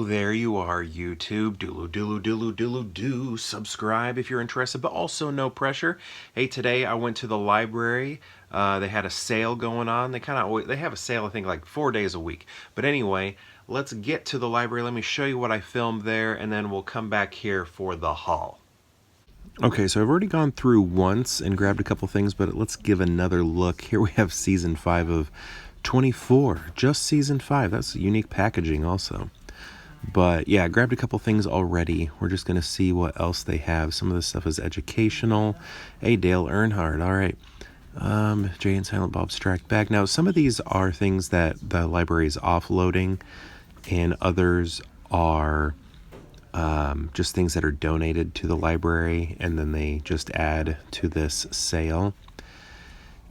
there you are, YouTube. Do subscribe if you're interested, but also no pressure. Hey, today I went to the library. They had a sale going on. They have a sale, I think, like 4 days a week. But anyway, let's get to the library. Let me show you what I filmed there, and then we'll come back here for the haul. Okay, so I've already gone through once and grabbed a couple things, but let's give another look. Here we have Season 5 of 24. Just Season 5. That's unique packaging also. But yeah, I grabbed a couple things already. We're just going to see what else they have. Some of this stuff is educational. Hey, Dale Earnhardt. All right. Jay and Silent Bob Strike Back. Now, some of these are things that the library is offloading, and others are just things that are donated to the library, and then they just add to this sale.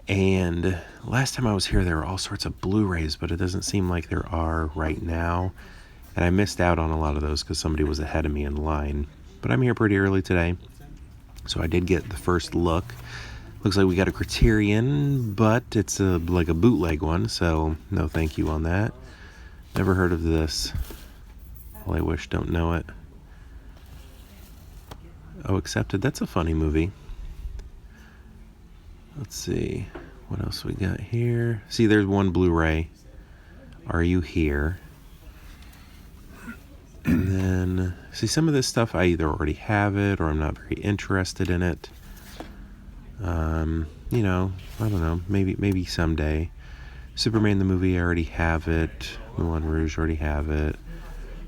And last time I was here, there were all sorts of Blu-rays, but it doesn't seem like there are right now. And I missed out on a lot of those because somebody was ahead of me in line. But I'm here pretty early today, so I did get the first look. Looks like we got a Criterion, but it's like a bootleg one, so no thank you on that. Never heard of this. All I Wish, don't know it. Oh, Accepted. That's a funny movie. Let's see. What else we got here? See, there's one Blu-ray. Are You Here? And then, see, some of this stuff I either already have it or I'm not very interested in it. You know, I don't know. Maybe someday. Superman the movie, I already have it. Moulin Rouge, already have it.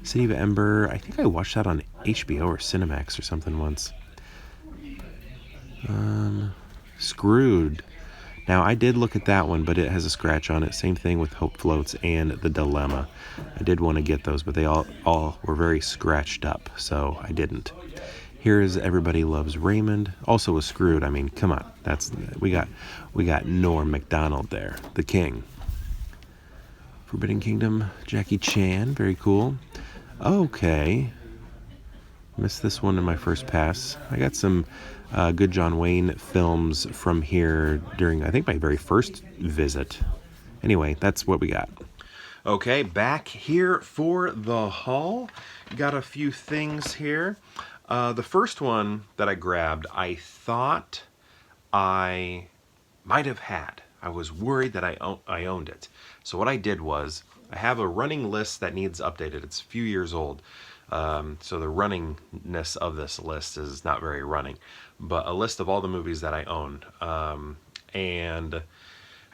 City of Ember, I think I watched that on HBO or Cinemax or something once. Screwed. Now, I did look at that one, but it has a scratch on it. Same thing with Hope Floats and The Dilemma. I did want to get those, but they all were very scratched up, so I didn't. Here is Everybody Loves Raymond. Also was Screwed. I mean, come on. We got Norm Macdonald there, the king. Forbidden Kingdom, Jackie Chan. Very cool. Okay. Missed this one in my first pass. I got some good John Wayne films from here during, I think, my very first visit. Anyway, that's what we got. Okay, back here for the haul. Got a few things here. The first one that I grabbed, I thought I might have had. I was worried that I owned it. So what I did was, I have a running list that needs updated. It's a few years old. So the runningness of this list is not very running. But a list of all the movies that I owned. And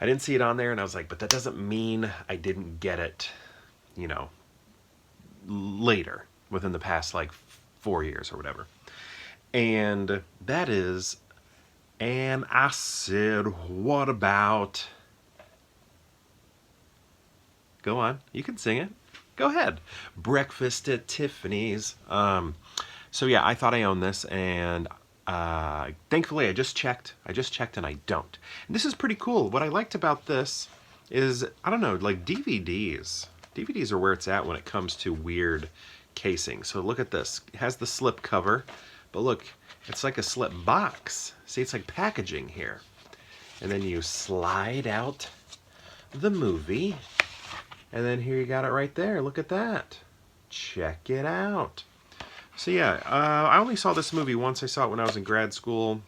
I didn't see it on there, and I was like, but that doesn't mean I didn't get it, you know, later, within the past, like, 4 years or whatever. And that is, and I said, what about... Go on, you can sing it. Go ahead. Breakfast at Tiffany's. So yeah, I thought I owned this, and thankfully I just checked and I don't. And this is pretty cool. What I liked about this is, I don't know, like DVDs. DVDs are where it's at when it comes to weird casing. So look at this. It has the slip cover, but look, it's like a slip box. See, it's like packaging here. And then you slide out the movie. And then here you got it right there. Look at that. Check it out. So yeah, I only saw this movie once. I saw it when I was in grad school.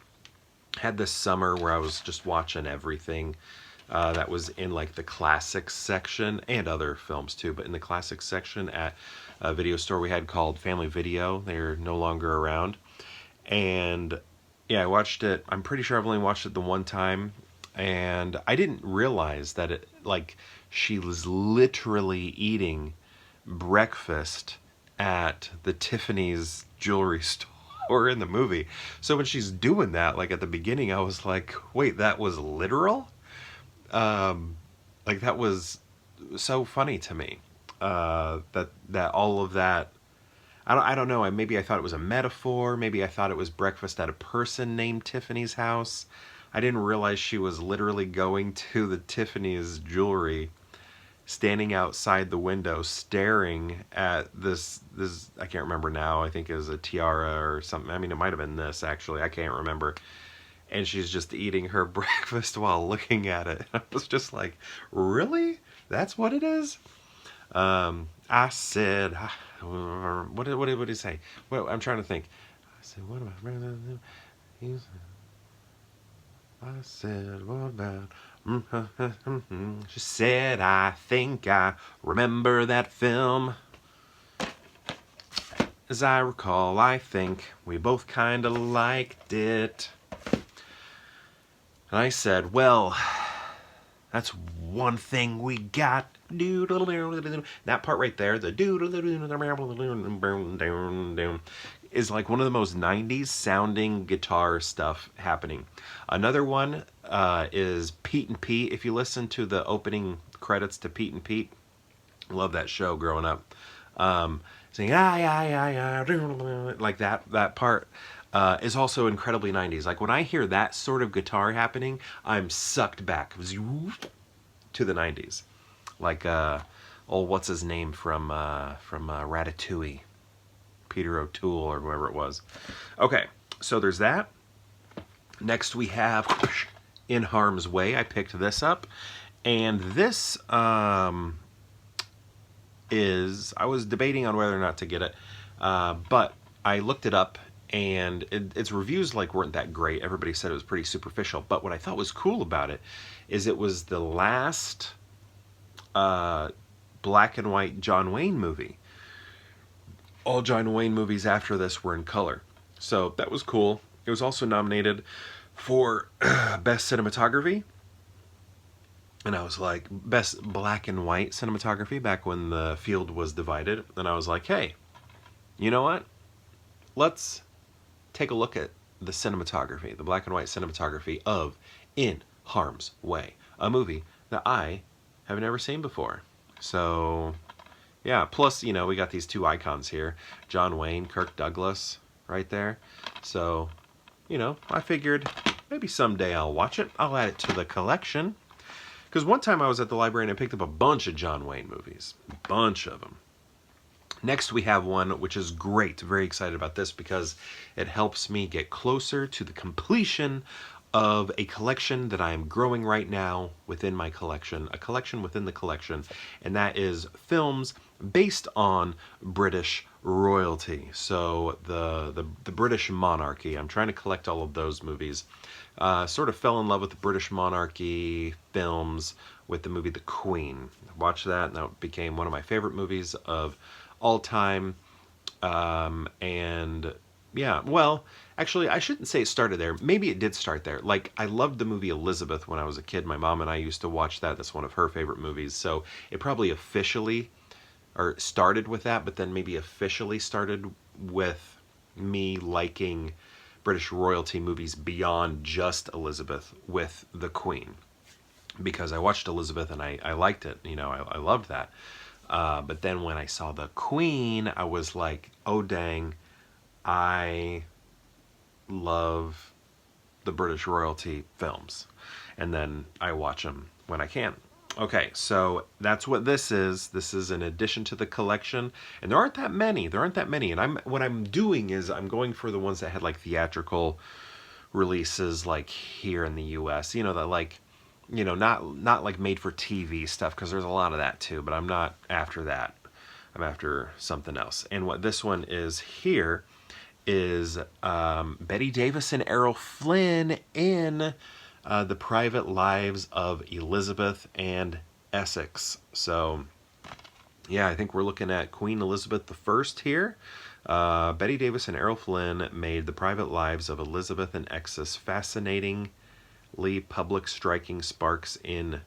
Had this summer where I was just watching everything that was in like the classics section, and other films too, but in the classics section at a video store we had called Family Video. They're no longer around. And yeah, I watched it. I'm pretty sure I've only watched it the one time. And I didn't realize that it, like, she was literally eating breakfast at the Tiffany's jewelry store in the movie. So when she's doing that, like at the beginning, I was like, wait, that was literal? Like, that was so funny to me. That all of that, I don't know, maybe I thought it was a metaphor, maybe I thought it was breakfast at a person named Tiffany's house. I didn't realize she was literally going to the Tiffany's jewelry, standing outside the window, staring at this, I can't remember now, I think it was a tiara or something. I mean, it might have been this, actually, I can't remember. And she's just eating her breakfast while looking at it. I was just like, really? That's what it is? I said, what did he say? Well, I'm trying to think. I said, what am I? I said, what about? She said, I think I remember that film. As I recall, I think we both kind of liked it. And I said, well, that's one thing we got. That part right there, the is like one of the most 90s sounding guitar stuff happening. Another one is Pete and Pete. If you listen to the opening credits to Pete and Pete, love that show growing up. Saying like that part is also incredibly 90s. Like when I hear that sort of guitar happening, I'm sucked back to the 90s. Like what's his name from Ratatouille, Peter O'Toole or whoever it was. Okay, so there's that. Next we have In Harm's Way. I picked this up, and this is, I was debating on whether or not to get it, but I looked it up, and its reviews weren't that great. Everybody said it was pretty superficial, but what I thought was cool about it is it was the last black and white John Wayne movie. All John Wayne movies after this were in color, so that was cool. It was also nominated for Best Cinematography. And I was like, best black and white cinematography back when the field was divided. And I was like, hey, you know what? Let's take a look at the cinematography, the black and white cinematography of In Harm's Way, a movie that I have never seen before. So, yeah, plus, we got these two icons here, John Wayne, Kirk Douglas, right there. So, I figured maybe someday I'll watch it. I'll add it to the collection. Because one time I was at the library and I picked up a bunch of John Wayne movies. A bunch of them. Next we have one which is great. Very excited about this because it helps me get closer to the completion of a collection that I am growing right now within my collection. A collection within the collection. And that is films based on British royalty. So the British monarchy. I'm trying to collect all of those movies. Sort of fell in love with the British monarchy films with the movie The Queen. I watched that, and that became one of my favorite movies of all time. And yeah, well, actually, I shouldn't say it started there. Maybe it did start there. Like, I loved the movie Elizabeth when I was a kid. My mom and I used to watch that. That's one of her favorite movies. So it probably officially, or started with that, but then maybe officially started with me liking British royalty movies beyond just Elizabeth with the Queen, because I watched Elizabeth and I liked it. I loved that. But then when I saw the Queen, I was like, oh dang, I love the British royalty films. And then I watch them when I can. Okay, so that's what this is. This is an addition to the collection, and there aren't that many. And what I'm doing is I'm going for the ones that had theatrical releases, here in the U.S. Not made for TV stuff, because there's a lot of that too. But I'm not after that. I'm after something else. And what this one is here is Bette Davis and Errol Flynn in The Private Lives of Elizabeth and Essex. So, yeah, I think we're looking at Queen Elizabeth I here. Bette Davis and Errol Flynn made The Private Lives of Elizabeth and Essex fascinatingly public, striking sparks in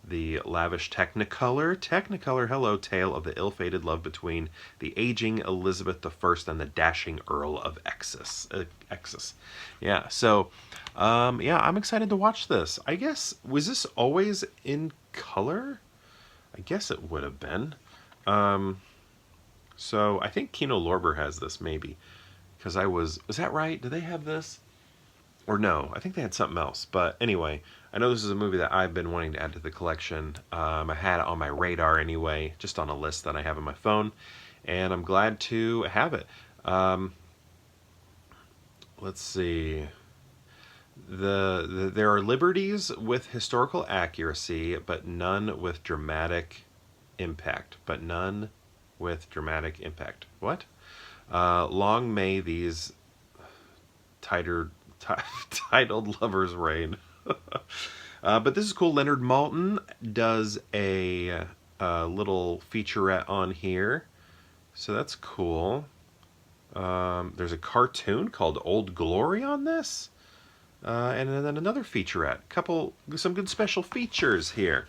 the lavish Technicolor, hello, tale of the ill-fated love between the aging Elizabeth I and the dashing Earl of Essex. Yeah, so, yeah, I'm excited to watch this. I guess, was this always in color? I guess it would have been. So, I think Kino Lorber has this, maybe. Because was that right? Do they have this? Or no, I think they had something else. But anyway, I know this is a movie that I've been wanting to add to the collection. I had it on my radar anyway, just on a list that I have on my phone. And I'm glad to have it. Let's see. There are liberties with historical accuracy, but none with dramatic impact, but none with dramatic impact. What? Long may these titled lovers reign. But this is cool. Leonard Maltin does a little featurette on here, so that's cool. There's a cartoon called Old Glory on this, and then another featurette. Some good special features here.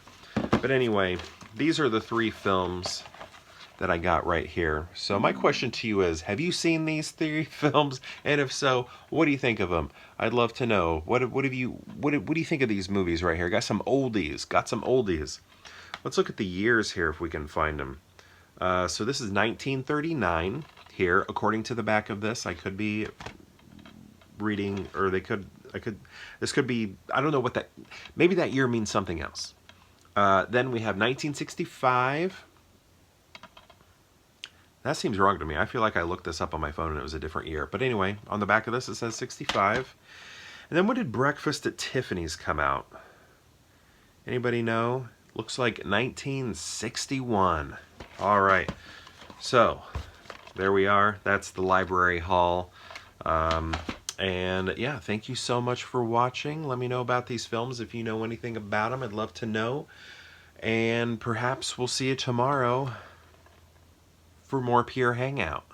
But anyway, these are the 3 films that I got right here. So my question to you is, have you seen these 3 films? And if so, what do you think of them? I'd love to know. What do you think of these movies right here? Got some oldies. Let's look at the years here if we can find them. So this is 1939 here, according to the back of this. I could be reading, or this could be, I don't know what that, maybe that year means something else. Then we have 1965. That seems wrong to me. I feel like I looked this up on my phone and it was a different year. But anyway, on the back of this it says 65. And then when did Breakfast at Tiffany's come out? Anybody know? Looks like 1961. All right. So, there we are. That's the library haul. And yeah, thank you so much for watching. Let me know about these films if you know anything about them. I'd love to know. And perhaps we'll see you tomorrow for more Pure Hangout.